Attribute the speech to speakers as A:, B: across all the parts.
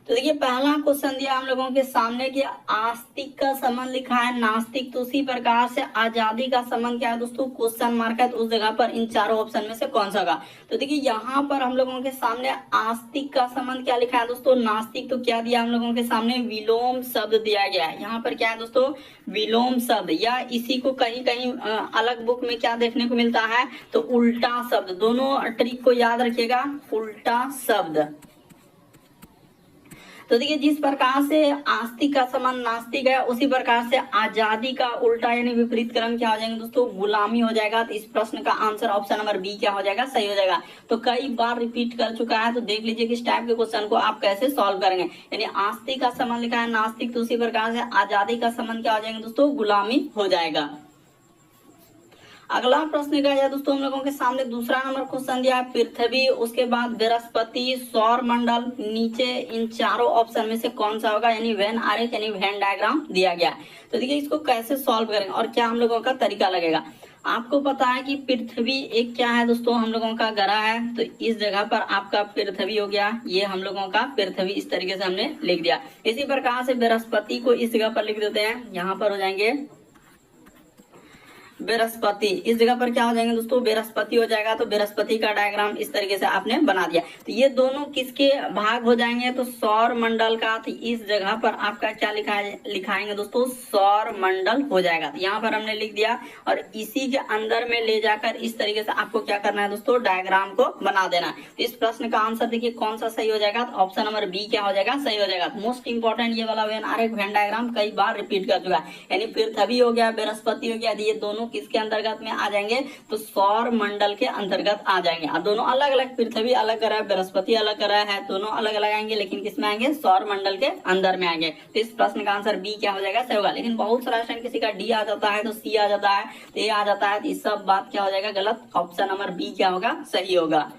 A: तो देखिए पहला क्वेश्चन दिया हम लोगों के सामने कि आस्तिक का संबंध लिखा है नास्तिक, तो उसी प्रकार से आजादी का संबंध क्या है दोस्तों, क्वेश्चन मार्क है, तो उस जगह पर इन चारों ऑप्शन में से कौन सा होगा। तो देखिए यहाँ पर हम लोगों के सामने आस्तिक का संबंध क्या लिखा है दोस्तों, नास्तिक, तो क्या दिया हम लोगों के सामने विलोम शब्द दिया गया है। यहाँ पर क्या है दोस्तों, विलोम शब्द, या इसी को कहीं कहीं अलग बुक में क्या देखने को मिलता है, तो उल्टा शब्द। दोनों ट्रिक को याद रखिएगा, उल्टा शब्द। तो देखिए जिस प्रकार से आस्तिक का समान नास्तिक है, उसी प्रकार से आजादी का उल्टा यानी विपरीत क्रम क्या हो जाएंगे दोस्तों, गुलामी हो जाएगा। तो इस प्रश्न का आंसर ऑप्शन नंबर बी क्या हो जाएगा, सही हो जाएगा। तो कई बार रिपीट कर चुका है, तो देख लीजिए कि इस टाइप के क्वेश्चन को आप कैसे सॉल्व करेंगे। यानी आस्तिक का संबंध लिखा है नास्तिक, तो उसी प्रकार से आजादी का संबंध क्या हो जाएंगे दोस्तों, गुलामी हो जाएगा। अगला प्रश्न क्या है दोस्तों, हम लोगों के सामने दूसरा नंबर क्वेश्चन दिया है पृथ्वी, उसके बाद बृहस्पति, सौर मंडल, नीचे इन चारों ऑप्शन में से कौन सा होगा, यानी वेन आरेख यानी वेन डायग्राम दिया गया है। तो देखिए इसको कैसे सॉल्व करेंगे और क्या हम लोगों का तरीका लगेगा। आपको पता है कि पृथ्वी एक क्या है दोस्तों, हम लोगों का ग्रह है, तो इस जगह पर आपका पृथ्वी हो गया, ये हम लोगों का पृथ्वी इस तरीके से हमने लिख दिया। इसी प्रकार से बृहस्पति को इस जगह पर लिख देते हैं, यहाँ पर हो जाएंगे बृहस्पति, इस जगह पर क्या हो जाएंगे दोस्तों, बृहस्पति हो जाएगा। तो बृहस्पति का डायग्राम इस तरीके से आपने बना दिया। तो ये दोनों किसके भाग हो जाएंगे, तो सौर मंडल का। तो इस जगह पर आपका क्या लिखाएंगे दोस्तों, सौर मंडल हो जाएगा। तो यहाँ पर हमने लिख दिया और इसी के अंदर में ले जाकर इस तरीके से आपको क्या करना है दोस्तों, डायग्राम को बना देना। तो इस प्रश्न का आंसर देखिए कौन सा सही हो जाएगा, तो ऑप्शन नंबर बी क्या हो जाएगा, सही हो जाएगा। मोस्ट इंपॉर्टेंट ये वाला वेन आरेख वेन डायग्राम कई बार रिपीट कर चुका है। यानी पृथ्वी हो गया, बृहस्पति हो गया, ये दोनों किसके अंतर्गत में आ जाएंगे, तो सौर मंडल के अंतर्गत आ जाएंगे। अब दोनों अलग अलग, पृथ्वी अलग कर रहा है, बृहस्पति अलग कर रहा है, दोनों अलग अलग आएंगे, लेकिन किसमें आएंगे, सौर मंडल के अंदर में आएंगे। तो इस प्रश्न का आंसर बी क्या हो जाएगा, सही होगा। लेकिन बहुत सारा स्टूडेंट किसी का डी आ जाता है, तो सी आ जाता है, तो ए आ जाता है, तो इस सब बात क्या हो जाएगा, गलत। ऑप्शन नंबर बी क्या होगा, सही होगा।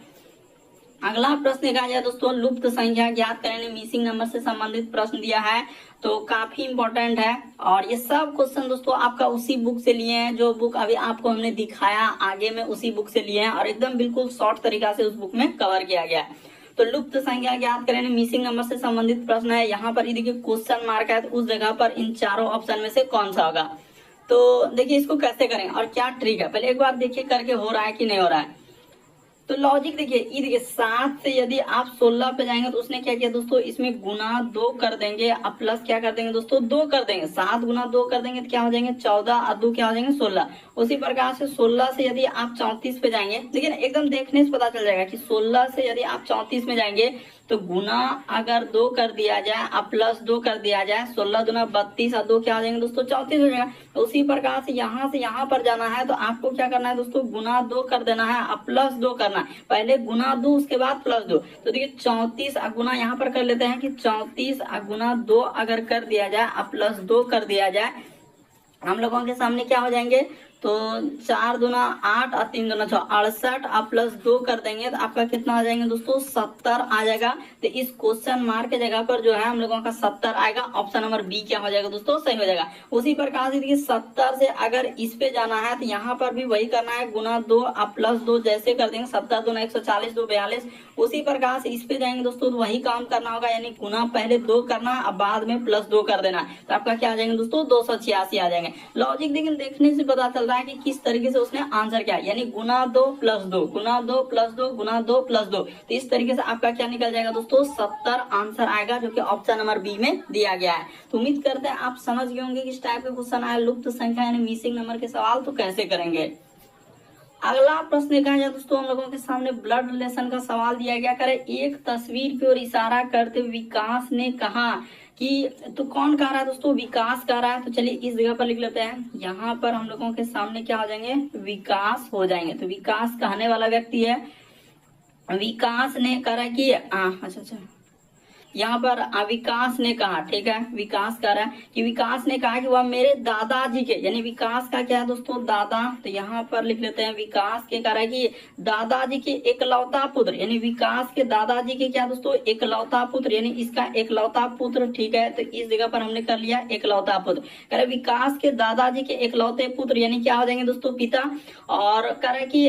A: अगला प्रश्न कहा जाए दोस्तों, लुप्त संख्या ज्ञात करने, मिसिंग नंबर से संबंधित प्रश्न दिया है, तो काफी इंपॉर्टेंट है। और ये सब क्वेश्चन दोस्तों आपका उसी बुक से लिए हैं, जो बुक अभी आपको हमने दिखाया आगे में, उसी बुक से लिए हैं और एकदम बिल्कुल शॉर्ट तरीका से उस बुक में कवर किया गया है। तो लुप्त संख्या ज्ञात करें, मिसिंग नंबर से संबंधित प्रश्न है। यहाँ पर देखिए क्वेश्चन मार्क है, तो उस जगह पर इन चारों ऑप्शन में से कौन सा होगा। तो देखिए इसको कैसे करें और क्या ट्रिक है, पहले एक बार देखिए करके हो रहा है कि नहीं हो रहा है। तो लॉजिक देखिए, ये देखिए 7 से यदि आप 16 पे जाएंगे, तो उसने क्या किया दोस्तों, इसमें गुना 2 कर देंगे, अब प्लस क्या कर देंगे दोस्तों, 2 कर देंगे। 7 गुना 2 कर देंगे तो क्या हो जाएंगे 14, और 2 क्या हो जाएंगे 16। उसी प्रकार से 16 से यदि आप 34 पे जाएंगे, लेकिन एकदम देखने से पता चल जाएगा कि 16 से यदि आप 34 में जाएंगे, तो गुना अगर 2 कर दिया जाए अब प्लस 2 कर दिया जाए, 16 दूना 32 और 2 क्या हो जाएंगे दोस्तों 34 हो जाएगा। तो उसी प्रकार से यहाँ पर जाना है, तो आपको क्या करना है दोस्तों, गुना 2 कर देना है अब प्लस 2 करना है। पहले गुना 2 उसके बाद प्लस 2। तो देखिए 34 गुना यहाँ पर कर लेते हैं कि 34 गुना 2 अगर कर दिया जाए अब प्लस 2 कर दिया जाए, हम लोगों के सामने क्या हो जाएंगे, तो 4 दूना 8 और 3 दूना 6, 68 आप प्लस 2 कर देंगे तो आपका कितना आ जाएंगे दोस्तों 70 आ जाएगा। तो इस क्वेश्चन मार्क के जगह पर जो है हम लोगों का 70 आएगा। ऑप्शन नंबर बी क्या हो जाएगा दोस्तों, सही हो जाएगा। उसी प्रकार से देखिए 70 से अगर इस पे जाना है, तो यहाँ पर भी वही करना है, गुना 2 आप प्लस 2 जैसे कर देंगे, 70 दूना 140 2 42। उसी प्रकार से इस पे जाएंगे दोस्तों, तो वही काम करना होगा, यानी गुना पहले 2 करना अब बाद में प्लस 2 कर देना। तो आपका क्या आ जाएंगे दोस्तों 286 आ जाएंगे। लॉजिक लेकिन देखने से पता चल रहा है कि किस तरीके से उसने आंसर किया, यानी गुना 2 प्लस 2 गुना 2 प्लस 2 गुना 2 प्लस 2। तो इस तरीके से आपका क्या निकल जाएगा दोस्तों 70 आंसर आएगा, जो कि ऑप्शन नंबर बी में दिया गया है। तो उम्मीद करते हैं आप समझ गए होंगे कि इस टाइप के क्वेश्चन आए लुप्त संख्या यानी मिसिंग नंबर के सवाल तो कैसे करेंगे। अगला प्रश्न कहा जाए दोस्तों, हम लोगों के सामने ब्लड रिलेशन का सवाल दिया गया। करे एक तस्वीर की ओर इशारा करते विकास ने कहा कि, तो कौन कह रहा है दोस्तों, विकास कह रहा है। तो चलिए इस जगह पर लिख लेते हैं, यहाँ पर हम लोगों के सामने क्या हो जाएंगे, विकास हो जाएंगे। तो विकास कहने वाला व्यक्ति है, विकास ने कहा कि अच्छा यहाँ पर विकास ने कहा, ठीक है, विकास कह रहा है कि विकास ने कहा कि वह मेरे दादाजी के, यानी विकास का क्या है दोस्तों दादा। तो यहाँ पर लिख लेते हैं विकास के कह रहा है कि दादाजी के एकलौता पुत्र, यानी विकास के दादाजी के क्या दोस्तों एकलौता पुत्र, यानी इसका एकलौता पुत्र, ठीक है। तो इस जगह पर हमने कर लिया एकलौता पुत्र। कह रहे विकास के दादाजी के एकलौते पुत्र, यानी क्या हो जाएंगे दोस्तों पिता। और कह रहे कि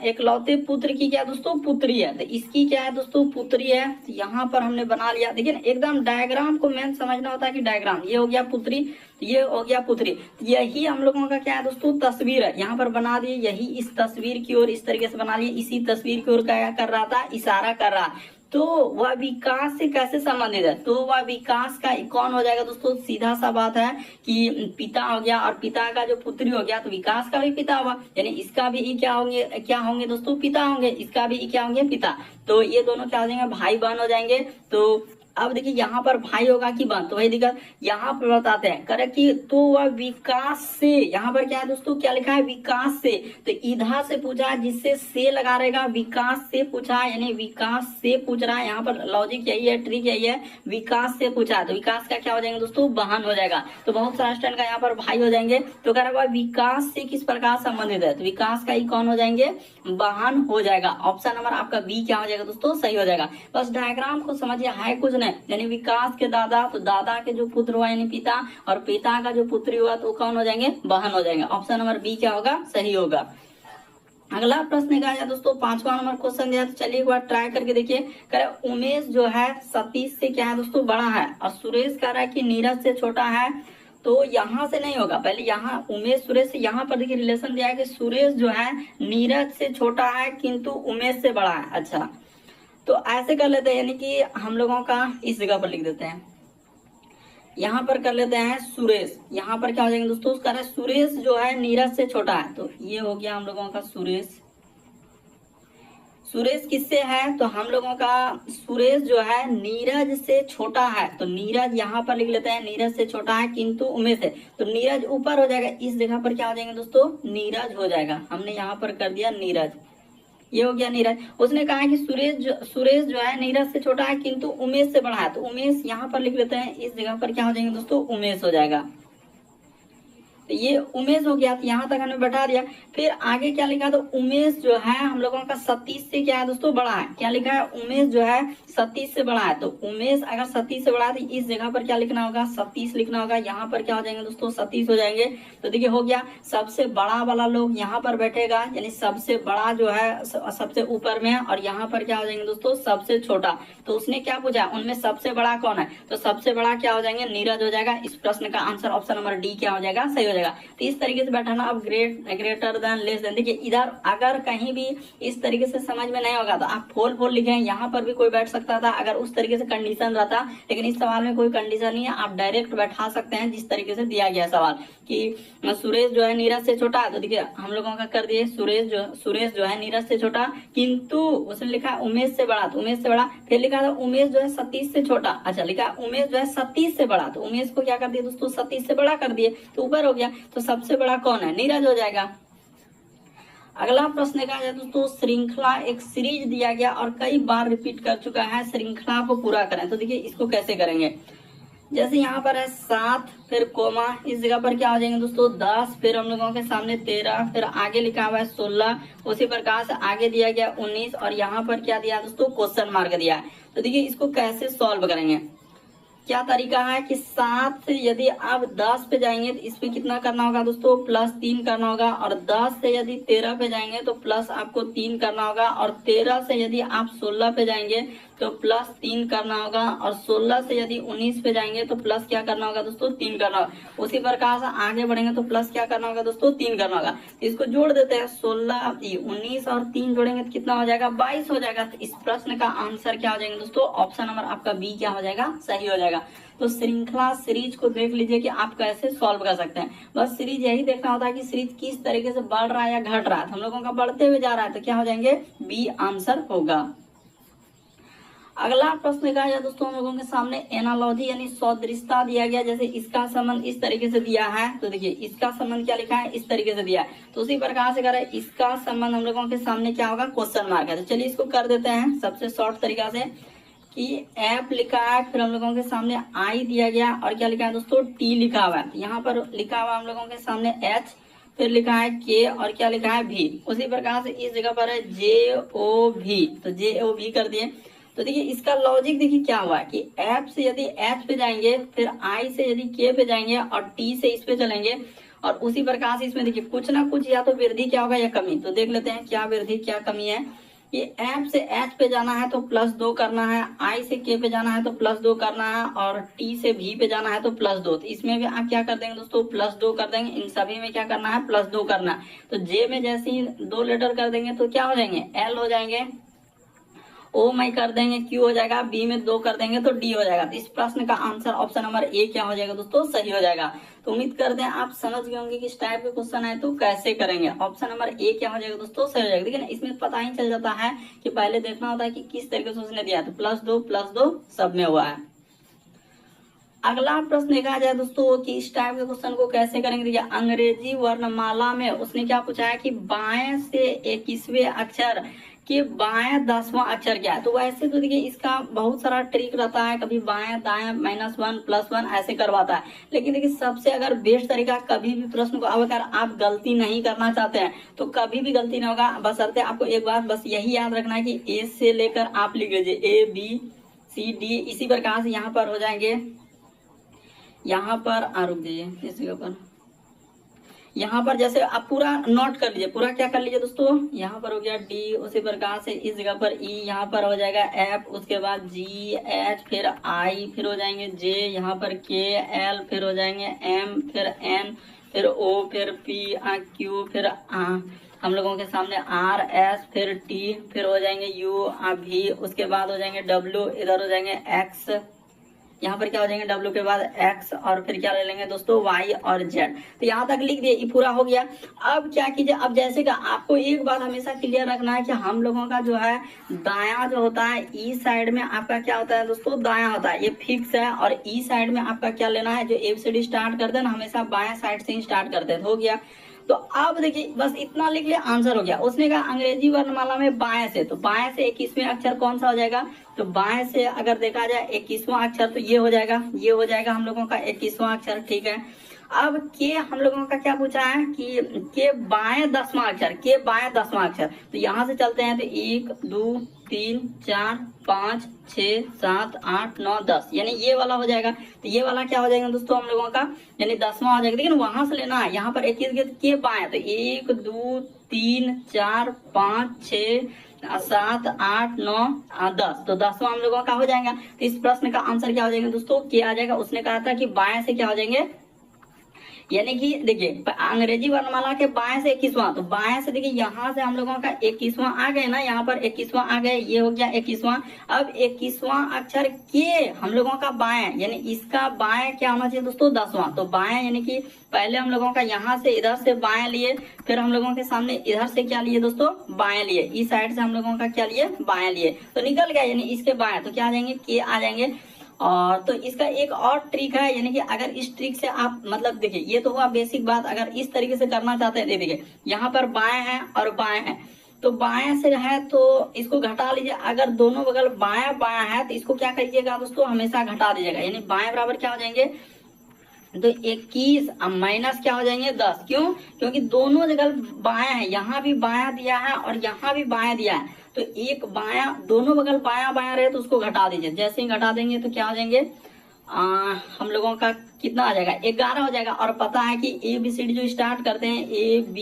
A: एकलौते पुत्र की क्या दोस्तों पुत्री है, तो इसकी क्या है दोस्तों पुत्री है। तो यहाँ पर हमने बना लिया। देखिए ना, एकदम डायग्राम को मेन समझना होता है कि डायग्राम, ये हो गया पुत्री, ये हो गया पुत्री, यही हम लोगों का क्या है दोस्तों, तस्वीर है। यहाँ पर बना दिए, यही इस तस्वीर की ओर इस तरीके से बना लिए, इसी तस्वीर की ओर क्या कर रहा था, इशारा कर रहा। तो वह विकास से कैसे संबंधित है, तो वह विकास का कौन हो जाएगा दोस्तों, सीधा सा बात है कि पिता हो गया, और पिता का जो पुत्री हो गया तो विकास का भी पिता हुआ, यानी इसका भी क्या होंगे दोस्तों, पिता होंगे, इसका भी क्या होंगे, पिता। तो ये दोनों क्या हो जाएंगे, भाई बहन हो जाएंगे। तो अब देखिए यहाँ पर भाई होगा कि बहन, तो वही दिक्कत यहाँ पर बताते हैं, करेक्ट कि तो वह विकास से, यहाँ पर क्या है दोस्तों, क्या लिखा है, विकास से। तो इधर से पूछा, जिससे से लगा रहेगा, विकास से पूछा, यानी विकास से पूछ रहा है। यहाँ पर लॉजिक यही है, ट्रिक यही है, विकास से पूछा तो विकास का क्या हो जाएंगे दोस्तों, बहन हो जाएगा। तो बहुत सारा स्टैंड का यहाँ पर भाई हो जाएंगे। तो कह रहा है विकास से किस प्रकार संबंधित है, तो विकास का ही कौन हो जाएंगे, बहन हो जाएगा। ऑप्शन नंबर आपका बी क्या हो जाएगा दोस्तों, सही हो जाएगा। बस डायग्राम को समझिए, है कुछ नहीं, यानी विकास के दादा, तो दादा के जो पुत्र हुआ यानी पिता, और पिता का जो पुत्री हुआ तो कौन हो जाएंगे, बहन हो जाएंगे। ऑप्शन नंबर बी क्या होगा, सही होगा। अगला प्रश्न का दोस्तों 5वां नंबर क्वेश्चन दिया, तो चलिए एक बार ट्राई करके देखिए। कह रहा उमेश जो है सतीश से क्या है दोस्तों, बड़ा है, और सुरेश कह रहा है कि नीरज से छोटा है। तो यहाँ से नहीं होगा, पहले यहाँ उमेश सुरेश से, यहाँ पर देखिए रिलेशन दिया है कि सुरेश जो है नीरज से छोटा है किंतु उमेश से बड़ा है। अच्छा, तो ऐसे कर लेते हैं, यानी कि हम लोगों का इस जगह पर लिख देते हैं, यहाँ पर कर लेते हैं सुरेश। यहाँ पर क्या हो जाएंगे दोस्तों, उसका है सुरेश जो है नीरज से छोटा है, तो ये हो गया हम लोगों का सुरेश। सुरेश किससे है, तो हम लोगों का सुरेश जो है नीरज से छोटा है, तो नीरज यहाँ पर लिख लेते हैं, नीरज से छोटा है किंतु उमेश है, तो नीरज ऊपर हो जाएगा, इस जगह पर क्या हो जाएंगे दोस्तों, नीरज हो जाएगा। हमने यहाँ पर कर दिया नीरज, ये हो गया नीरज। उसने कहा कि सुरेश जो है नीरज से छोटा है किंतु उमेश से बड़ा है, तो उमेश यहाँ पर लिख लेते हैं, इस जगह पर क्या हो जाएंगे दोस्तों, उमेश हो जाएगा। तो ये उमेश हो गया, तो यहाँ तक हमने बैठा दिया। फिर आगे क्या लिखा, तो उमेश जो है हम लोगों का सतीश से क्या है दोस्तों, बड़ा है। क्या लिखा है, उमेश जो है सतीश से बड़ा है, तो उमेश अगर सतीश से बड़ा है तो इस जगह पर क्या लिखना होगा, सतीश लिखना होगा। यहाँ पर क्या हो जाएंगे दोस्तों, सतीश हो जाएंगे। तो देखिए हो गया, सबसे बड़ा वाला लोग यहाँ पर बैठेगा, यानी सबसे बड़ा जो है सबसे ऊपर में है, और यहाँ पर क्या हो जाएंगे दोस्तों, सबसे छोटा। तो उसने क्या पूछा, उनमें सबसे बड़ा कौन है, तो सबसे बड़ा क्या हो जाएंगे, नीरज हो जाएगा। इस प्रश्न का आंसर ऑप्शन नंबर डी क्या हो जाएगा, सही हो जाएगा। तो इस तरीके से बैठाना। अब ग्रेटर देन लेस देन, देखिए इधर अगर कहीं भी इस तरीके से समझ में नहीं होगा तो आप फोल लिखे, यहाँ पर भी कोई बैठ सकता था अगर उस तरीके से कंडीशन रहता, लेकिन इस सवाल में कोई कंडीशन नहीं है, आप डायरेक्ट बैठा सकते हैं जिस तरीके से दिया गया सवाल कि सुरेश जो है नीरज से छोटा है। तो देखिए हम लोगों का कर दिए, सुरेश जो है नीरज से छोटा किंतु उसने लिखा उमेश से बड़ा, तो उमेश से बड़ा। फिर लिखा था उमेश जो है सतीश से छोटा, अच्छा लिखा उमेश जो है सतीश से बड़ा, तो उमेश को क्या कर दिया दोस्तों, सतीश से बड़ा कर दिए, तो ऊपर हो गया। तो सबसे बड़ा कौन है, नीरज हो जाएगा। अगला प्रश्न का है दोस्तों, श्रृंखला एक सीरीज दिया गया और कई बार रिपीट कर चुका है, श्रृंखला को पूरा करें। तो देखिए इसको कैसे करेंगे, जैसे यहाँ पर है 7, फिर कोमा, इस जगह पर क्या हो जाएंगे दोस्तों 10, फिर हम लोगों के सामने 13, फिर आगे लिखा हुआ है 16, उसी प्रकार से आगे दिया गया 19, और यहाँ पर क्या दिया दोस्तों, क्वेश्चन मार्क दिया है। तो देखिए इसको कैसे सॉल्व करेंगे, क्या तरीका है कि 7 से यदि आप 10 पे जाएंगे तो इस पे कितना करना होगा दोस्तों, +3 करना होगा, और 10 से यदि 13 पे जाएंगे तो प्लस आपको 3 करना होगा, और 13 से यदि आप 16 पे जाएंगे तो +3 करना होगा, और 16 से यदि 19 पे जाएंगे तो प्लस क्या करना होगा दोस्तों, 3 करना होगा। उसी प्रकार से आगे बढ़ेंगे तो प्लस क्या करना होगा दोस्तों, 3 करना होगा। इसको जोड़ देते हैं, 16 19 और 3 जोड़ेंगे तो कितना हो जाएगा, 22 हो जाएगा। तो इस प्रश्न का आंसर क्या हो जाएगा दोस्तों, ऑप्शन नंबर आपका बी क्या हो जाएगा, सही हो जाएगा। तो श्रृंखला सीरीज को देख लीजिए कि आप कैसे सॉल्व कर सकते हैं। बस सीरीज यही देखना होता है कि सीरीज किस तरीके से बढ़ रहा है या घट रहा है। हम लोगों का बढ़ते हुए जा रहा है, तो क्या हो जाएंगे, बी आंसर होगा। अगला प्रश्न का है दोस्तों हम लोगों के सामने एनालॉजी यानी सदृशता दिया गया, जैसे इसका संबंध इस तरीके से दिया है, तो देखिए इसका संबंध क्या लिखा है, इस तरीके से दिया है। तो उसी प्रकार से करें, इसका संबंध हम लोगों के सामने क्या होगा, क्वेश्चन मार्क है। तो चलिए इसको कर देते हैं सबसे शॉर्ट तरीका से कि एफ लिखा है, फिर हम लोगों के सामने आई दिया गया, और क्या लिखा है दोस्तों, टी लिखा हुआ है। यहाँ पर लिखा हुआ हम लोगों के सामने एच, फिर लिखा है के, और क्या लिखा है भी। उसी प्रकार से इस जगह पर है JO भी, तो JO भी कर दिए। तो देखिए इसका लॉजिक देखिए क्या हुआ कि एफ से यदि एच पे जाएंगे, फिर आई से यदि के पे जाएंगे, और टी से इस पे चलेंगे, और उसी प्रकार से इसमें देखिए कुछ ना कुछ या तो वृद्धि क्या होगा या कमी। तो देख लेते हैं क्या वृद्धि क्या कमी है। कि एफ से एच पे जाना है तो +2 करना है, आई से के पे जाना है तो +2 करना है, और टी से भी पे जाना है तो +2। तो इसमें भी आप क्या कर देंगे दोस्तों, +2 कर देंगे। इन सभी में क्या करना है, +2 करना है। तो जे में जैसे ही 2 लेटर कर देंगे तो क्या हो जाएंगे, एल हो जाएंगे, ओ में कर देंगे क्यू हो जाएगा, बी में 2 कर देंगे तो डी हो जाएगा। तो इस प्रश्न का आंसर ऑप्शन नंबर ए क्या हो जाएगा दोस्तों, सही हो जाएगा। तो उम्मीद करते हैं आप समझ गए होंगे कि इस टाइप के क्वेश्चन आए तो कैसे करेंगे। ऑप्शन नंबर ए क्या हो जाएगा दोस्तों, सही हो जाएगा। देखिए ना, इसमें पता ही चल जाता है कि पहले देखना होता है कि किस तरीके से उसने दिया है। तो +2 सब में हुआ है। अगला प्रश्न देखा जाए दोस्तों कि इस टाइप के क्वेश्चन को कैसे करेंगे। देखिए, अंग्रेजी वर्णमाला में उसने क्या पूछा है कि बाएं से 21वें अक्षर कि बाएं 10वां अक्षर क्या है। तो वैसे तो देखिए इसका बहुत सारा ट्रिक रहता है, कभी बाएं दाएं -1 +1 ऐसे करवाता है। लेकिन देखिए सबसे अगर बेस्ट तरीका, कभी भी प्रश्न को अगर आप गलती नहीं करना चाहते हैं तो कभी भी गलती नहीं होगा। बशर्ते आपको एक बात बस यही याद रखना है कि ए से लेकर आप लिख लीजिए ABCD, इसी प्रकार से यहाँ पर हो जाएंगे, यहाँ पर रुक जाइए इस जगह पर, यहाँ पर जैसे आप पूरा नोट कर लीजिए, पूरा क्या कर लीजिए दोस्तों, यहाँ पर हो गया डी, उसी प्रकार से इस जगह पर ई, यहाँ पर हो जाएगा एफ, उसके बाद जी एच, फिर आई, फिर हो जाएंगे जे, यहाँ पर के एल, फिर हो जाएंगे एम, फिर एन, फिर ओ, फिर पी क्यू, फिर हम लोगों के सामने आर एस, फिर टी, फिर हो जाएंगे यू भी, उसके बाद हो जाएंगे डब्ल्यू, इधर हो जाएंगे एक्स, यहाँ पर क्या हो जाएंगे डब्ल्यू के बाद एक्स, और फिर क्या ले लेंगे दोस्तों वाई और जेड। तो यहाँ तक लिख दिए, ये पूरा हो गया। अब क्या कीजिए, अब जैसे का आपको एक बात हमेशा क्लियर रखना है कि हम लोगों का जो है दायां जो होता है, ई साइड में आपका क्या होता है दोस्तों, दायां होता है, ये फिक्स है। और ई साइड में आपका क्या लेना है, जो ABCD स्टार्ट करते हैं ना हमेशा बाएं साइड से ही स्टार्ट करते हैं। हो गया। तो अब देखिए बस इतना लिख लिया, आंसर हो गया। उसने कहा अंग्रेजी वर्णमाला में बाएं से, तो बाएं से 21वें अक्षर कौन सा हो जाएगा, तो बाएं से अगर देखा जाए 21वां अक्षर तो ये हो जाएगा, ये हो जाएगा हम लोगों का 21वां अक्षर। ठीक है। अब के हम लोगों का क्या पूछा है कि के बाएं 10वां अक्षर, के बाएं 10वां अक्षर। तो यहाँ से चलते हैं तो 1 2 3 4 5 6 7 8 9 10, यानी ये वाला हो जाएगा। तो ये वाला क्या हो जाएगा दोस्तों हम लोगों का, यानी 10वां हो जाएगा। लेकिन वहां से लेना है, यहाँ पर 21 के बाएं, तो 1 2 3 4 5 6 7 8 9 10, तो 10वां हम लोगों का हो जाएगा। तो इस प्रश्न का आंसर क्या हो जाएगा दोस्तों, क्या आ जाएगा। उसने कहा था कि बाएं से क्या हो जाएंगे, यानी कि देखिए अंग्रेजी वर्णमाला के बाएं से 21वां, तो बाएं से देखिए यहाँ से हम लोगों का 21वां आ गए ना, यहाँ पर 21वां आ गए, ये हो गया 21वां। अब 21वां अक्षर के हम लोगों का बाएं, यानी इसका बाएं क्या होना चाहिए दोस्तों, 10वां। तो बाएं यानी कि पहले हम लोगों का यहाँ से इधर से बाएं लिए, फिर हम लोगों के सामने इधर से क्या लिए दोस्तों, बाएं लिए, इस साइड से हम लोगों का क्या लिए, बाएं लिए, तो निकल गया, यानी इसके बाएं। तो क्या आ जाएंगे, के आ जाएंगे। और तो इसका एक और ट्रिक है, यानी कि अगर इस ट्रिक से आप मतलब देखिए, ये तो हुआ बेसिक बात। अगर इस तरीके से करना चाहते हैं, देखिए यहाँ पर बाएं है और बाएं है, तो बाएं से है तो इसको घटा लीजिए। अगर दोनों बगल बायां बायां है तो इसको क्या करिएगा दोस्तों, हमेशा घटा दीजिएगा, यानी बाएं बराबर क्या हो जाएंगे, तो 21 माइनस क्या हो जाएंगे 10। क्यों, क्योंकि दोनों जगह बायां है, यहाँ भी बायां दिया है और यहाँ भी बायां दिया है। तो एक बायां, दोनों बगल बायां बायां रहे तो उसको घटा दीजिए। जैसे ही घटा देंगे तो क्या हो जाएंगे, हम लोगों का कितना आ जाएगा, 11 हो जाएगा। और पता है कि ABCD जो स्टार्ट करते हैं A B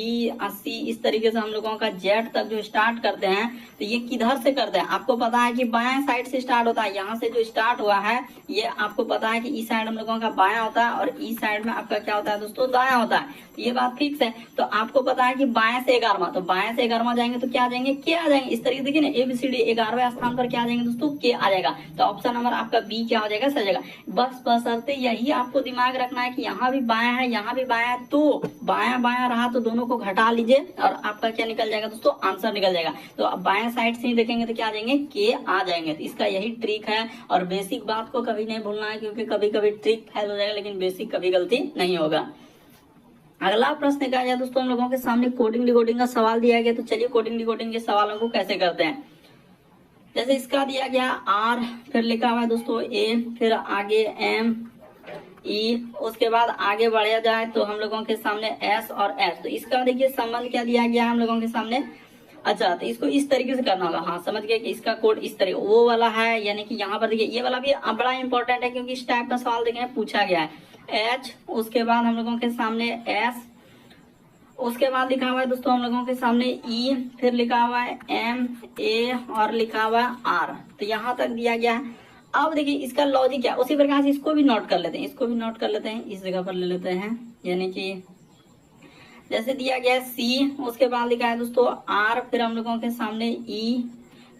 A: C, इस तरीके से हम लोगों का Z तक जो स्टार्ट करते हैं तो ये किधर से करते हैं, आपको पता है कि बाएं साइड से स्टार्ट होता है। यहाँ से जो स्टार्ट हुआ है ये आपको पता है कि इस साइड हम लोगों का बायां होता है और इस साइड में आपका क्या होता है दोस्तों, दायां होता है। तो ये बात फिक्स है। तो आपको पता है कि बाएं से 11वां, तो बाएं से 11वां जाएंगे तो क्या आ जाएंगे, के आ जाएंगे। इस तरीके देखिए ना, ABCD 11वें स्थान पर क्या आ जाएंगे दोस्तों, के आ जाएगा। तो ऑप्शन नंबर आपका बी क्या हो जाएगा, सही जाएगा। बस बशर्ते यही आपको दिमाग रखना है कि यहाँ भी बायां है यहाँ भी बायां है, तो बायां बायां रहा तो दोनों को घटा लीजिए और आपका क्या निकल जाएगा दोस्तों, आंसर निकल जाएगा। तो अब बायां साइड से ही देखेंगे तो क्या आ जाएंगे, के आ जाएंगे। तो इसका यही ट्रिक है। और बेसिक बात को कभी नहीं भूलना है, क्योंकि कभी कभी ट्रिक फेल हो जाएगा लेकिन बेसिक कभी गलती नहीं होगा। अगला प्रश्न क्या है दोस्तों, हम लोगों के सामने कोडिंग डिकोडिंग का सवाल दिया गया। तो चलिए कोडिंग डिकोडिंग के सवालों को कैसे करते हैं। जैसे इसका दिया गया R, फिर लिखा हुआ है दोस्तों A, फिर आगे M E, उसके बाद आगे बढ़ा जाए तो हम लोगों के सामने S और S। तो इसका देखिए संबंध क्या दिया गया है हम लोगों के सामने। अच्छा, तो इसको इस तरीके से करना होगा। हाँ समझ गए कि इसका कोड इस तरीके वो वाला है, यानी कि यहाँ पर देखिए ये वाला भी बड़ा इंपॉर्टेंट है, क्योंकि इस टाइप का सवाल देखें पूछा गया है। H, उसके बाद हम लोगों के सामने S, उसके बाद लिखा हुआ है दोस्तों हम लोगों के सामने ई, फिर लिखा हुआ है एम ए और लिखा हुआ है आर। तो यहाँ तक दिया गया है। अब देखिए इसका लॉजिक क्या, उसी प्रकार से इसको भी नोट कर लेते हैं, इसको भी नोट कर लेते हैं, इस जगह पर ले लेते हैं। यानी कि जैसे दिया गया है सी, उसके बाद लिखा है दोस्तों आर, फिर हम लोगों के सामने ई,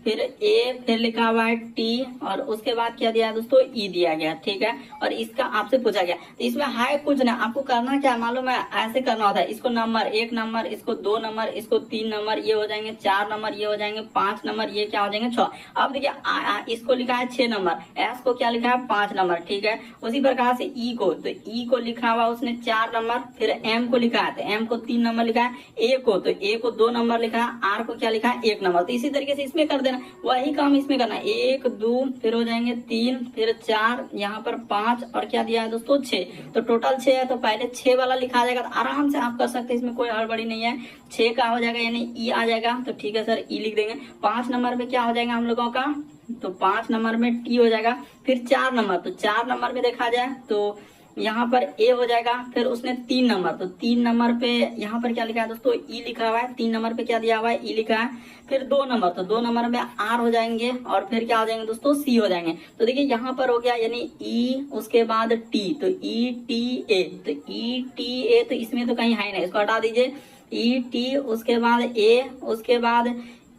A: फिर ए, फिर लिखा हुआ है टी, और उसके बाद क्या दिया है दोस्तों ई दिया गया। ठीक है, और इसका आपसे पूछा गया, तो इसमें है कुछ ना, आपको करना क्या मालूम है, ऐसे करना होता है। इसको नंबर 1 नंबर, इसको 2 नंबर, इसको 3 नंबर, ये हो जाएंगे 4 नंबर, ये हो जाएंगे 5 नंबर, ये क्या हो जाएंगे 6। अब देखिए इसको लिखा है 6 नंबर, एस को क्या लिखा है 5 नंबर। ठीक है, उसी प्रकार से ई को, तो ई को लिखा हुआ उसने 4 नंबर, फिर एम को लिखा है तो एम को 3 नंबर लिखा है, ए को तो ए को 2 नंबर लिखा है, आर को क्या लिखा है 1 नंबर। तो इसी तरीके से इसमें कर देना, वही काम इसमें करना है। 1 2 फिर हो जाएंगे 3, फिर 4, यहाँ पर 5 और क्या दिया है दोस्तों 6। तो टोटल 6 है, तो पहले 6 वाला लिखा जाएगा, तो आराम से आप कर सकते हैं, इसमें कोई हड़बड़ी नहीं है। 6 का हो जाएगा यानी ई आ जाएगा, तो ठीक है सर ई लिख देंगे। 5 नंबर में क्या हो जाएगा हम लोगों का, तो 5 नंबर में टी हो जाएगा। फिर 4 नंबर, तो 4 नंबर में देखा जाए तो यहाँ पर ए हो जाएगा। फिर उसने 3 नंबर, तो 3 नंबर पे यहाँ पर क्या लिखा है दोस्तों ई लिखा हुआ है, 3 नंबर पे क्या दिया हुआ है ई लिखा है। फिर 2 नंबर, तो 2 नंबर में आर हो जाएंगे, और फिर क्या हो जाएंगे दोस्तों सी हो जाएंगे। तो देखिए यहाँ पर हो गया यानी ई, उसके बाद टी, तो ई टी ए, तो ई टी ए, तो इसमें तो कहीं है नहीं, इसको हटा दीजिए। ई टी, उसके बाद ए, उसके बाद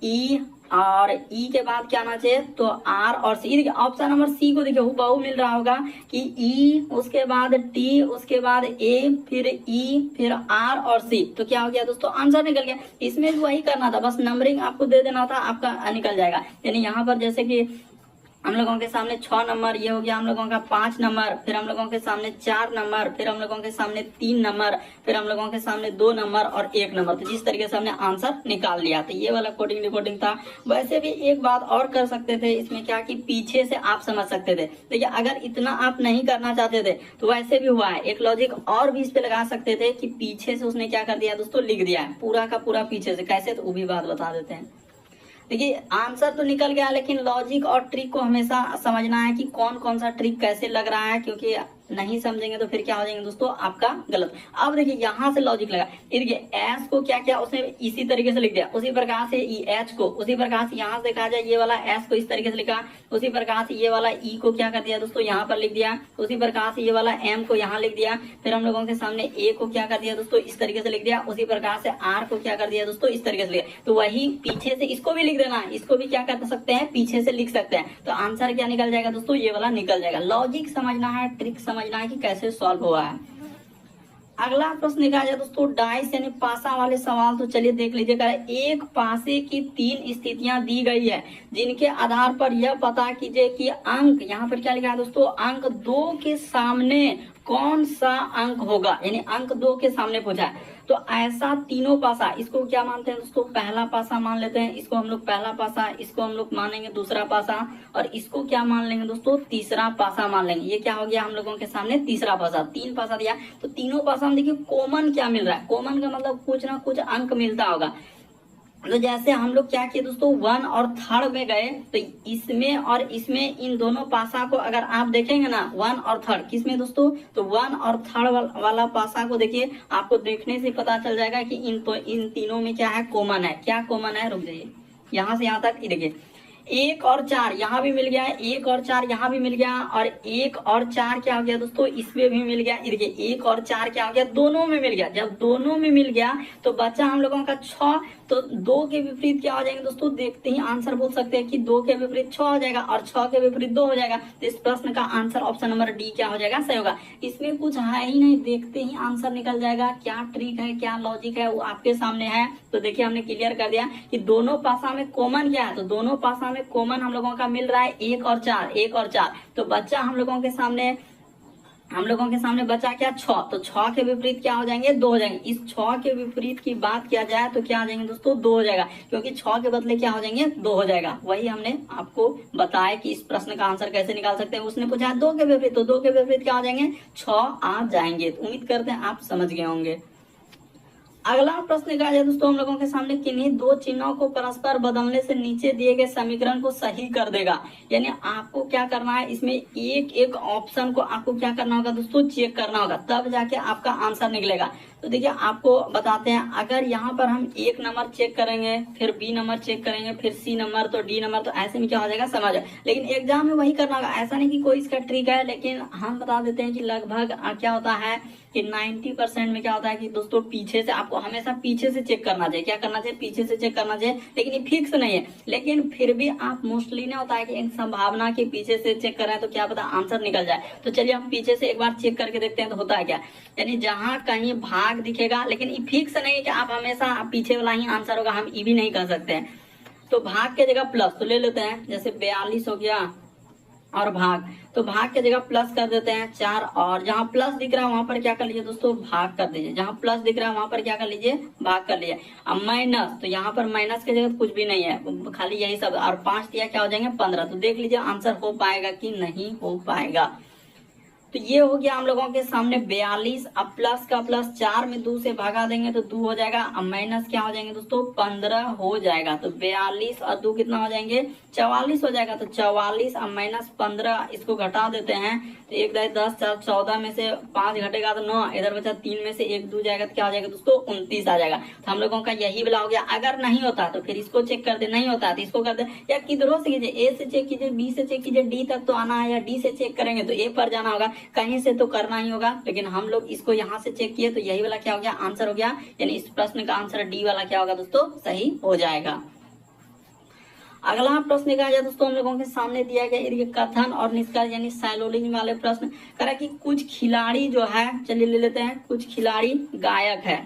A: ई, और ई के बाद क्या आना चाहिए तो आर और सी। देखिए ऑप्शन नंबर सी को देखिए बहु मिल रहा होगा कि ई, उसके बाद टी, उसके बाद ए, फिर ई, फिर आर और सी। तो क्या हो गया दोस्तों आंसर निकल गया। इसमें भी वही करना था, बस नंबरिंग आपको दे देना था, आपका निकल जाएगा। यानी यहाँ पर जैसे कि हम लोगों के सामने 6 नंबर, ये हो गया हम लोगों का 5 नंबर, फिर हम लोगों के सामने 4 नंबर, फिर हम लोगों के सामने 3 नंबर, फिर हम लोगों के सामने 2 नंबर और 1 नंबर। तो जिस तरीके से हमने आंसर निकाल लिया, तो ये वाला कोडिंग रिकॉर्डिंग था। वैसे भी एक बात और कर सकते थे इसमें, क्या कि पीछे से आप समझ सकते थे। देखिए अगर इतना आप नहीं करना चाहते थे तो वैसे भी हुआ है, एक लॉजिक और भी इस पे लगा सकते थे कि पीछे से उसने क्या कर दिया दोस्तों लिख दिया है पूरा का पूरा पीछे से। कैसे, तो वो भी बात बता देते हैं। देखिए आंसर तो निकल गया, लेकिन लॉजिक और ट्रिक को हमेशा समझना है कि कौन कौन सा ट्रिक कैसे लग रहा है, क्योंकि नहीं समझेंगे तो फिर क्या हो जाएंगे दोस्तों आपका गलत। अब देखिए यहाँ से लॉजिक लगा, देखिए एस को क्या क्या उसने इसी तरीके से लिख दिया, उसी प्रकार से ई एच को, उसी प्रकार से यहाँ से देखा जाए ये वाला एस को इस तरीके से लिखा, उसी प्रकार से ये वाला ई को क्या कर दिया दोस्तों यहाँ पर लिख दिया, उसी प्रकार से ये वाला एम को यहाँ लिख दिया, फिर हम लोगों के सामने ए को क्या कर दिया दोस्तों इस तरीके से लिख दिया, उसी प्रकार से आर को क्या कर दिया दोस्तों इस तरीके से लिखा। तो वही पीछे से इसको भी लिख देना, इसको भी क्या कर सकते हैं पीछे से लिख सकते हैं। तो आंसर क्या निकल जाएगा दोस्तों, ये वाला निकल जाएगा। लॉजिक समझना है, ट्रिक समझना है कि कैसे सॉल्व हुआ है। अगला प्रश्न देखा जाए दोस्तों डाइस यानी पासा वाले सवाल, तो चलिए देख लीजिएगा। एक पासे की 3 स्थितियां दी गई है, जिनके आधार पर यह पता कीजिए कि अंक, यहाँ पर क्या लिखा है दोस्तों, अंक 2 के सामने कौन सा अंक होगा, यानी अंक 2 के सामने पूछा है। तो ऐसा तीनों पासा, इसको क्या मानते हैं दोस्तों पहला पासा मान लेते हैं, इसको हम लोग पहला पासा, इसको हम लोग मानेंगे दूसरा पासा, और इसको क्या मान लेंगे दोस्तों तीसरा पासा मान लेंगे। ये क्या हो गया हम लोगों के सामने तीसरा पासा। 3 पासा दिया, तो तीनों पासा में देखिए कॉमन क्या मिल रहा है, कॉमन का मतलब कुछ ना कुछ अंक मिलता होगा। तो जैसे हम लोग क्या किए दोस्तों 1 और 3 में गए, तो इसमें और इसमें इन दोनों पासा को अगर आप देखेंगे ना 1 और 3 किसमें दोस्तों, तो 1 और 3 वाला पासा को देखिए, आपको देखने से पता चल जाएगा कि इन तीनों में क्या है कॉमन है। क्या कॉमन है, रुक जाइए यहाँ से यहाँ तक देखिए 1 और 4 यहाँ भी मिल गया, 1 और 4 यहाँ भी मिल गया, और 1 और 4 क्या हो गया दोस्तों इसमें भी मिल गया। देखिए 1 और 4 क्या हो गया दोनों में मिल गया। जब दोनों में मिल गया तो बचा हम लोगों का 6। तो 2 के विपरीत क्या हो जाएंगे दोस्तों, देखते ही आंसर बोल सकते हैं कि 2 के विपरीत 6 हो जाएगा और 6 के विपरीत 2 हो जाएगा। तो इस प्रश्न का आंसर ऑप्शन नंबर डी क्या हो जाएगा, सही होगा। इसमें कुछ है ही नहीं, देखते ही आंसर निकल जाएगा। क्या ट्रिक है, क्या लॉजिक है, वो आपके सामने है। तो देखिए हमने क्लियर कर दिया कि दोनों पासा में कॉमन क्या है, तो दोनों पासा में कॉमन हम लोगों का मिल रहा है 1 और 4, 1 और 4। तो बच्चा हम लोगों के सामने बचा क्या 6, तो 6 के विपरीत क्या हो जाएंगे 2 हो जाएंगे। इस 6 के विपरीत की बात किया जाए तो क्या आ जाएंगे दोस्तों 2 हो जाएगा, क्योंकि 6 के बदले क्या हो जाएंगे 2 हो जाएगा। वही हमने आपको बताया कि इस प्रश्न का आंसर कैसे निकाल सकते हैं। उसने पूछा 2 के विपरीत, तो 2 के विपरीत क्या हो जाएंगे 6 आ जाएंगे। तो उम्मीद करते हैं आप समझ गए होंगे। अगला प्रश्न क्या है दोस्तों हम लोगों के सामने, किन्हीं 2 चिन्हों को परस्पर बदलने से नीचे दिए गए समीकरण को सही कर देगा। यानी आपको क्या करना है, इसमें एक एक ऑप्शन को आपको क्या करना होगा दोस्तों चेक करना होगा, तब जाके आपका आंसर निकलेगा। तो देखिए आपको बताते हैं, अगर यहाँ पर हम 1 नंबर चेक करेंगे, फिर B नंबर चेक करेंगे, फिर C नंबर, तो D नंबर, तो ऐसे में क्या हो जाएगा समझ है। लेकिन एग्जाम में वही करना होगा, ऐसा नहीं कि कोई इसका ट्रिक है, लेकिन हम बता देते हैं कि लगभग क्या होता है कि 90% में क्या होता है कि दोस्तों पीछे से आपको हमेशा पीछे से चेक करना चाहिए। क्या करना चाहिए? पीछे से चेक करना चाहिए। लेकिन ये फिक्स नहीं है, लेकिन फिर भी आप मोस्टली ना होता है कि एक संभावना के पीछे से चेक कर रहे हैं तो क्या पता आंसर निकल जाए। तो चलिए हम पीछे से एक बार चेक करके देखते हैं तो होता है क्या। यानी जहां कहीं भाग दिखेगा, लेकिन ये फिक्स नहीं है कि आप हमेशा पीछे वाला ही आंसर होगा, हम ये भी नहीं कह सकते हैं। तो भाग के जगह प्लस तो ले लेते हैं, जैसे 42 हो गया और भाग, तो भाग के जगह प्लस कर देते हैं 4, और जहां प्लस दिख रहा है वहां पर क्या कर लीजिए दोस्तों, भाग कर दीजिए। जहां प्लस दिख रहा है वहां पर क्या कर लीजिए, भाग कर लीजिए। अब माइनस, तो यहाँ पर माइनस के जगह कुछ भी नहीं है, खाली यही सब, और 5 दिया क्या हो जाएंगे 15। तो देख लीजिए आंसर हो पाएगा कि नहीं हो पाएगा। तो ये हो गया हम लोगों के सामने 42। अब प्लस का प्लस 4 में 2 से भगा देंगे तो 2 हो जाएगा। अब माइनस क्या हो जाएंगे दोस्तों, 15 हो जाएगा। तो 42 और 2 कितना हो जाएंगे, 44 हो जाएगा। तो 44 अब माइनस 15, इसको घटा देते हैं तो 1 10 4 14 में से 5 घटेगा तो 9, इधर बचा 3 में से 1 2 जाएगा तो क्या हो जाएगा दोस्तों 29 आ जाएगा। तो हम लोगों का यही वाला हो गया। अगर नहीं होता तो फिर इसको चेक कर दे, नहीं होता तो इसको कर दे, या किधरों से कीजिए, ए से चेक कीजिए, बी से चेक कीजिए, डी तक तो आना है, या डी से चेक करेंगे तो ए पर जाना होगा, कहीं से तो करना ही होगा। लेकिन हम लोग इसको यहाँ से चेक किए तो यही वाला क्या हो गया, आंसर हो गया। यानी इस प्रश्न का आंसर डी वाला क्या होगा दोस्तों, सही हो जाएगा। अगला प्रश्न क्या है दोस्तों हम लोगों के सामने दिया गया, ये कथन और निष्कर्ष यानी साइलोजिज्म वाले प्रश्न। कह रहा है कि कुछ खिलाड़ी जो है, चलिए ले लेते हैं, कुछ खिलाड़ी गायक है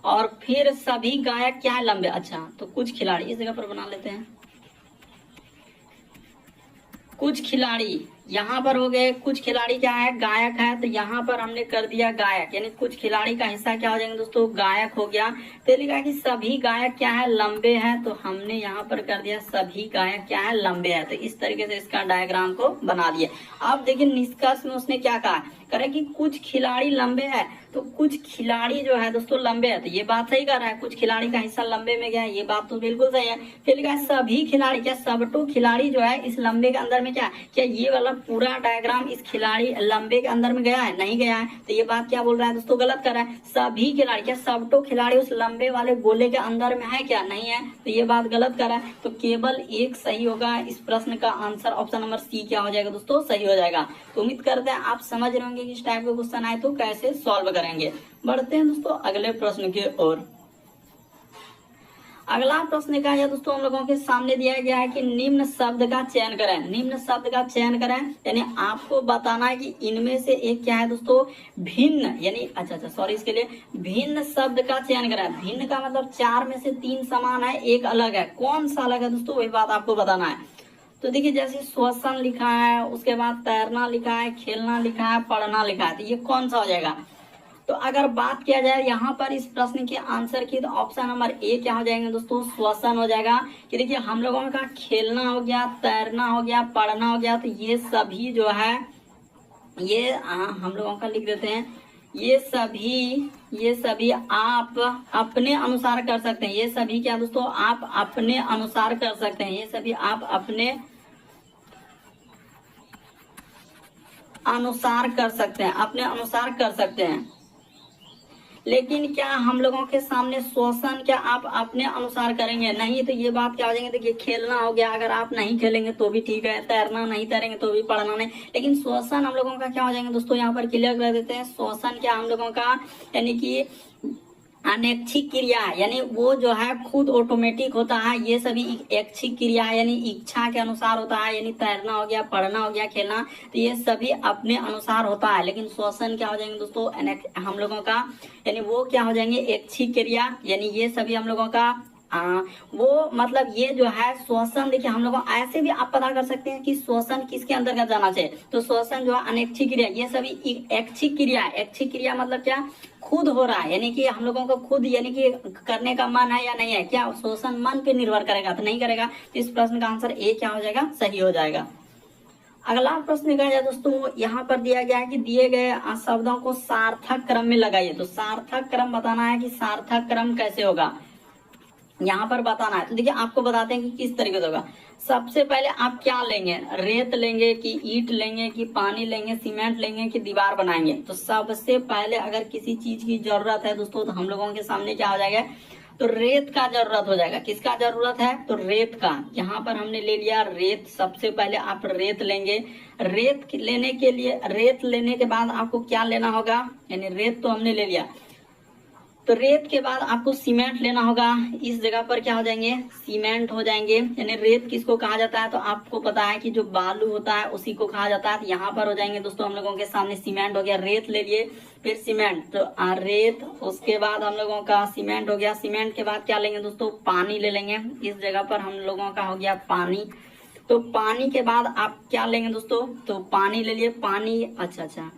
A: और फिर सभी गायक क्या है, लंबे। अच्छा, तो कुछ खिलाड़ी इस जगह पर बना लेते हैं, कुछ खिलाड़ी यहाँ पर हो गए, कुछ खिलाड़ी क्या है, गायक है, तो यहाँ पर हमने कर दिया गायक, यानी कुछ खिलाड़ी का हिस्सा क्या हो जाएंगे दोस्तों, गायक हो गया। तो लिखा कि सभी गायक क्या है, लंबे हैं, तो हमने यहाँ पर कर दिया सभी गायक क्या है, लंबे हैं। तो इस तरीके से इसका डायग्राम को बना दिया। अब देखिए निष्कर्ष में उसने क्या कहा, करे कि कुछ खिलाड़ी लंबे हैं, तो कुछ खिलाड़ी जो है दोस्तों लंबे है, तो ये बात सही कर रहा है, कुछ खिलाड़ी का हिस्सा लंबे में गया है, ये बात तो बिल्कुल सही है। फिर लिखा है सभी खिलाड़ी, क्या सबटो खिलाड़ी जो है इस लंबे के अंदर में क्या है, क्या ये वाला पूरा डायग्राम इस खिलाड़ी लंबे के अंदर में गया है, नहीं गया है। तो ये बात क्या बोल रहा है दोस्तों, गलत कर रहा है। सभी खिलाड़ी, क्या सबटो खिलाड़ी उस लंबे वाले गोले के अंदर में है क्या, नहीं है, तो ये बात गलत कर रहा है। तो केवल एक सही होगा, इस प्रश्न का आंसर ऑप्शन नंबर सी क्या हो जाएगा दोस्तों, सही हो जाएगा। तो उम्मीद करते हैं आप समझ रहे होंगे कि इस टाइप के क्वेश्चन आए तो कैसे सॉल्व करेंगे। बढ़ते हैं दोस्तों अगले प्रश्न की ओर। अगला प्रश्न क्या है दोस्तों हम लोगों के सामने दिया गया है कि निम्न शब्द का चयन करें, निम्न शब्द का चयन करें, यानी आपको बताना है कि इनमें से एक क्या है दोस्तों, भिन्न, यानी अच्छा सॉरी, इसके लिए भिन्न शब्द का चयन करें। भिन्न का मतलब 4 में से 3 समान है, एक अलग है, कौन सा अलग है दोस्तों, वही बात आपको बताना है। तो देखिए जैसे श्वसन लिखा है, उसके बाद तैरना लिखा है, खेलना लिखा है, पढ़ना लिखा है, तो ये कौन सा हो जाएगा। तो अगर बात किया जाए यहाँ पर इस प्रश्न के आंसर की, तो ऑप्शन नंबर ए क्या हो जाएंगे दोस्तों, श्वसन हो जाएगा। कि देखिए हम लोगों का खेलना हो गया, तैरना हो गया, पढ़ना हो गया, तो ये सभी जो है ये हम लोगों का लिख देते हैं, ये सभी आप अपने अनुसार कर सकते हैं। ये सभी क्या दोस्तों, आप अपने अनुसार कर सकते हैं, ये सभी आप अपने अनुसार कर सकते हैं, अपने अनुसार कर सकते हैं। लेकिन क्या हम लोगों के सामने श्वसन क्या आप अपने अनुसार करेंगे, नहीं। तो ये बात क्या हो जाएंगे, देखिए खेलना हो गया, अगर आप नहीं खेलेंगे तो भी ठीक है, तैरना नहीं तैरेंगे तो भी, पढ़ना नहीं। लेकिन श्वसन हम लोगों का क्या हो जाएंगे दोस्तों, यहाँ पर क्लियर कर देते हैं। श्वसन क्या हम लोगों का, यानी कि अनैच्छिक क्रिया, यानी वो जो है खुद ऑटोमेटिक होता है, ये सभी ऐच्छिक क्रिया है, यानी इच्छा के अनुसार होता है। यानी तैरना हो गया, पढ़ना हो गया, खेलना, तो ये सभी अपने अनुसार होता है। लेकिन श्वसन क्या हो जाएंगे दोस्तों, हम लोगों का, यानी वो क्या हो जाएंगे, ऐच्छिक क्रिया, यानी ये सभी हम लोगों का वो मतलब ये जो है श्वसन, देखिए हम लोग ऐसे भी आप पता कर सकते हैं कि श्वसन किसके अंतर्गत जाना चाहिए। तो श्वसन जो है अनैच्छिक क्रिया, ये सभी ऐच्छिक क्रिया। ऐच्छिक क्रिया मतलब क्या, खुद हो रहा है, यानी कि हम लोगों को खुद, यानी कि करने का मन है या नहीं है, क्या श्वसन मन पे निर्भर करेगा, तो नहीं करेगा। तो इस प्रश्न का आंसर ए क्या हो जाएगा, सही हो जाएगा। अगला प्रश्न कहा जाए दोस्तों, यहाँ पर दिया गया है कि दिए गए शब्दों को सार्थक क्रम में लगाइए। तो सार्थक क्रम बताना है कि सार्थक क्रम कैसे होगा, यहाँ पर बताना है। तो देखिए आपको बताते हैं कि किस तरीके से होगा। सबसे पहले आप क्या लेंगे, रेत लेंगे कि ईंट लेंगे कि पानी लेंगे, सीमेंट लेंगे कि दीवार बनाएंगे। तो सबसे पहले अगर किसी चीज की जरूरत है दोस्तों तो हम लोगों के सामने क्या हो जाएगा, तो रेत का जरूरत हो जाएगा। किसका जरूरत है, तो रेत का। यहाँ पर हमने ले लिया रेत। सबसे पहले आप रेत लेंगे। रेत लेने के लिए, रेत लेने के बाद आपको क्या लेना होगा, यानी रेत तो हमने ले लिया, तो रेत के बाद आपको सीमेंट लेना होगा। इस जगह पर क्या हो जाएंगे, सीमेंट हो जाएंगे। यानी रेत किसको कहा जाता है, तो आपको पता है कि जो बालू होता है उसी को कहा जाता है। तो यहाँ पर हो जाएंगे दोस्तों हम लोगों के सामने सीमेंट हो गया, रेत ले लिए, फिर सीमेंट, तो रेत, उसके बाद हम लोगों का सीमेंट हो गया। सीमेंट के बाद क्या लेंगे दोस्तों, पानी ले लेंगे। इस जगह पर हम लोगों का हो गया पानी। तो पानी के बाद आप क्या लेंगे दोस्तों, तो पानी ले लिए। पानी, अच्छा,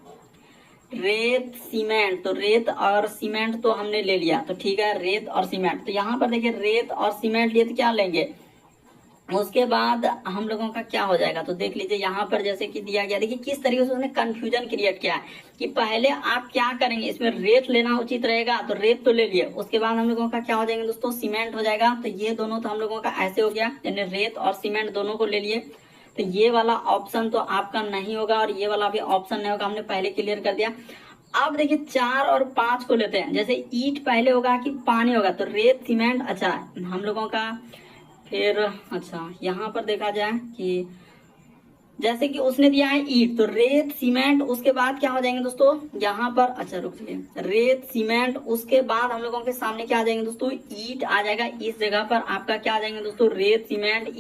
A: रेत सीमेंट, तो रेत और सीमेंट तो हमने ले लिया, तो ठीक है, रेत और सीमेंट। तो यहाँ पर देखिए रेत और सीमेंट लिए, तो क्या लेंगे, उसके बाद हम लोगों का क्या हो जाएगा, तो देख लीजिए यहाँ पर जैसे कि दिया गया। देखिए किस तरीके से उसने कंफ्यूजन क्रिएट किया है कि पहले आप क्या करेंगे, इसमें रेत लेना उचित रहेगा, तो रेत तो ले लिए। उसके बाद हम लोगों का क्या हो जाएंगे दोस्तों, सीमेंट हो जाएगा। तो ये दोनों तो हम लोगों का ऐसे हो गया, यानी रेत और सीमेंट दोनों को ले लिए। तो ये वाला ऑप्शन तो आपका नहीं होगा और ये वाला भी ऑप्शन नहीं होगा, हमने पहले क्लियर कर दिया। अब देखिए 4 और 5 को लेते हैं। जैसे ईंट पहले होगा कि पानी होगा, तो रेत सीमेंट, अच्छा हम लोगों का, फिर अच्छा यहाँ पर देखा जाए कि जैसे कि उसने दिया है ईंट, तो रेत सीमेंट, उसके बाद क्या हो जाएंगे दोस्तों, यहाँ पर, अच्छा रुक जाइए, रेत सीमेंट, उसके बाद हम लोगों के सामने क्या आ जाएंगे दोस्तों, ईंट आ जाएगा। इस जगह पर आपका क्या आ जाएंगे दोस्तों, रेत सीमेंट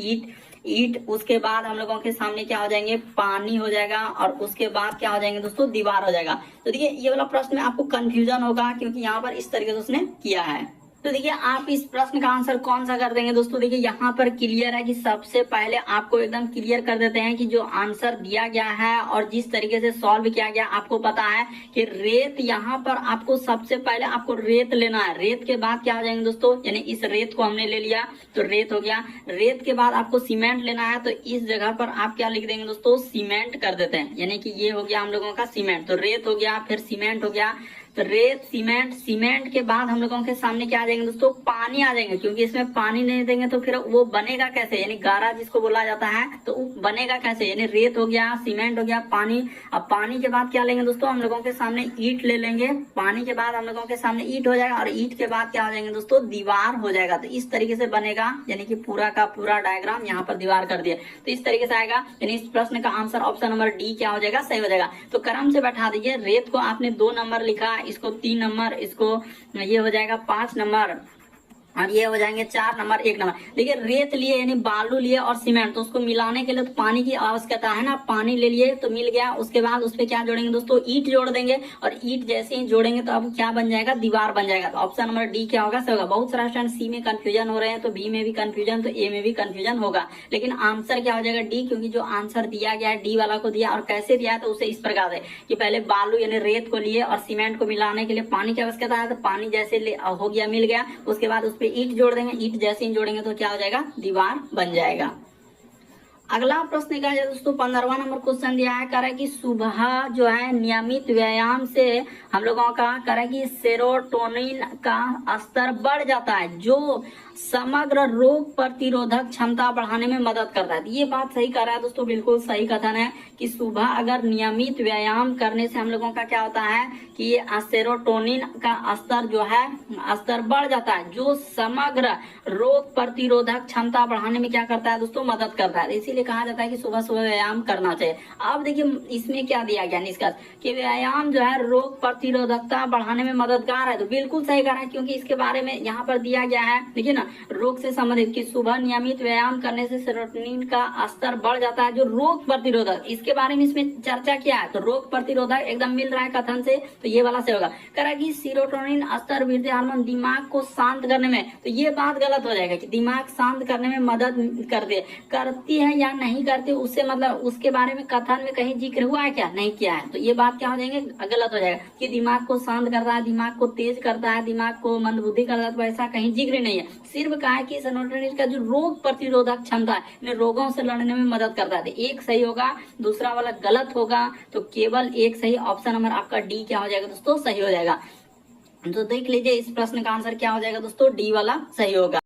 A: ईंट, उसके बाद हम लोगों के सामने क्या हो जाएंगे, पानी हो जाएगा, और उसके बाद क्या हो जाएंगे दोस्तों, दीवार हो जाएगा। तो देखिए ये वाला प्रश्न में आपको कंफ्यूजन होगा क्योंकि यहाँ पर इस तरीके से उसने किया है। तो देखिए आप इस प्रश्न का आंसर कौन सा कर देंगे दोस्तों, देखिए यहाँ पर क्लियर है कि सबसे पहले आपको एकदम क्लियर कर देते हैं कि जो आंसर दिया गया है और जिस तरीके से सॉल्व किया गया, आपको पता है कि रेत, यहाँ पर आपको सबसे पहले आपको रेत लेना है। रेत के बाद क्या हो जाएंगे दोस्तों, यानी इस रेत को हमने ले लिया, तो रेत हो गया। रेत के बाद आपको सीमेंट लेना है, तो इस जगह पर आप क्या लिख देंगे दोस्तों, सीमेंट कर देते हैं, यानी कि ये हो गया हम लोगों का सीमेंट। तो रेत हो गया, फिर सीमेंट हो गया, तो रेत सीमेंट के बाद हम लोगों के सामने क्या आ जाएंगे दोस्तों, पानी आ जाएंगे। क्योंकि इसमें पानी नहीं देंगे तो फिर वो बनेगा कैसे, यानी गारा जिसको बोला जाता है, तो वो बनेगा कैसे, यानी रेत हो गया, सीमेंट हो गया, पानी। अब पानी के बाद क्या लेंगे दोस्तों, हम लोगों के सामने ईंट ले लेंगे। पानी के बाद हम लोगों के सामने ईंट हो जाएगा, और ईंट के बाद क्या हो जाएंगे दोस्तों, दीवार हो जाएगा। तो इस तरीके से बनेगा, यानी कि पूरा का पूरा डायग्राम यहाँ पर दीवार कर दिया, तो इस तरीके से आएगा। यानी इस प्रश्न का आंसर ऑप्शन नंबर डी क्या हो जाएगा, सही हो जाएगा। तो क्रम से बैठा दीजिए, रेत को आपने 2 नंबर लिखा, इसको 3 नंबर, इसको ये हो जाएगा 5 नंबर, और ये हो जाएंगे 4 नंबर, 1 नंबर। देखिए रेत लिए यानी बालू लिए और सीमेंट, तो उसको मिलाने के लिए तो पानी की आवश्यकता है ना, पानी ले लिए तो मिल गया। उसके बाद उस पर क्या जोड़ेंगे दोस्तों, ईंट जोड़ देंगे, और ईंट जैसे ही जोड़ेंगे तो अब क्या बन जाएगा, दीवार बन जाएगा। तो ऑप्शन नंबर डी क्या होगा, सही होगा। बहुत सारा स्टूडेंट सी में कंफ्यूजन हो रहे हैं, तो बी में भी कंफ्यूजन, तो ए में भी कंफ्यूजन होगा, लेकिन आंसर क्या हो जाएगा, डी, क्योंकि जो आंसर दिया गया है डी वाला को दिया। और कैसे दिया है, तो उसे इस प्रकार है कि पहले बालू यानी रेत को लिए और सीमेंट को मिलाने के लिए पानी की आवश्यकता है, तो पानी जैसे हो गया, मिल गया। उसके बाद उस पर ईंट जोड़ देंगे, ईंट जैसे ही जोड़ेंगे तो क्या हो जाएगा, दीवार बन जाएगा। अगला प्रश्न का है दोस्तों 15वां नंबर क्वेश्चन दिया है, कह रहा है कि सुबह जो है नियमित व्यायाम से हम लोगों का कह रहा है कि सेरोटोनिन का स्तर बढ़ जाता है, जो समग्र रोग प्रतिरोधक क्षमता बढ़ाने में मदद करता है। ये बात सही कर रहा है दोस्तों, बिल्कुल सही कथन है कि सुबह अगर नियमित व्यायाम करने से हम लोगों का क्या होता है कि सेरोटोनिन का स्तर जो है स्तर बढ़ जाता है, जो समग्र रोग प्रतिरोधक क्षमता बढ़ाने में क्या करता है दोस्तों, मदद करता है। इसीलिए कहा जाता है कि सुबह सुबह व्यायाम करना चाहिए। अब देखिए इसमें क्या दिया गया निष्कर्ष कि व्यायाम जो है रोग प्रतिरोधकता बढ़ाने में मददगार है, तो बिल्कुल सही कह रहा है, क्योंकि इसके बारे में यहाँ पर दिया गया है। देखिए ना, रोग से संबंधित कि सुबह नियमित व्यायाम करने से सेरोटोनिन का स्तर बढ़ जाता है, जो रोग प्रतिरोधक, इसके बारे में इसमें चर्चा किया है। तो रोग प्रतिरोधक एकदम मिल रहा है कथन से, तो ये वाला से होगा। कह रहा है कि सेरोटोनिन स्तर वृद्धि हार्मोन दिमाग को शांत करने में, तो ये बात गलत हो जाएगा कि दिमाग शांत करने में मदद करती है या नहीं करती, उससे मतलब उसके बारे में कथन में कहीं जिक्र हुआ है क्या, नहीं किया है। तो ये बात क्या हो जाएंगे, गलत हो जाएगा कि दिमाग को शांत करता है, दिमाग को तेज करता है, दिमाग को मंदबुद्धि करता है, तो ऐसा कहीं जिक्र नहीं है। सिर्फ कहा है कि सेरोटोनिन का जो रोग प्रतिरोधक क्षमता है, रोगों से लड़ने में मदद करता है। एक सही होगा, दूसरा वाला गलत होगा, तो केवल एक सही, ऑप्शन नंबर आपका डी क्या हो जाएगा दोस्तों, सही हो जाएगा। तो देख लीजिए इस प्रश्न का आंसर क्या हो जाएगा दोस्तों, डी वाला सही होगा।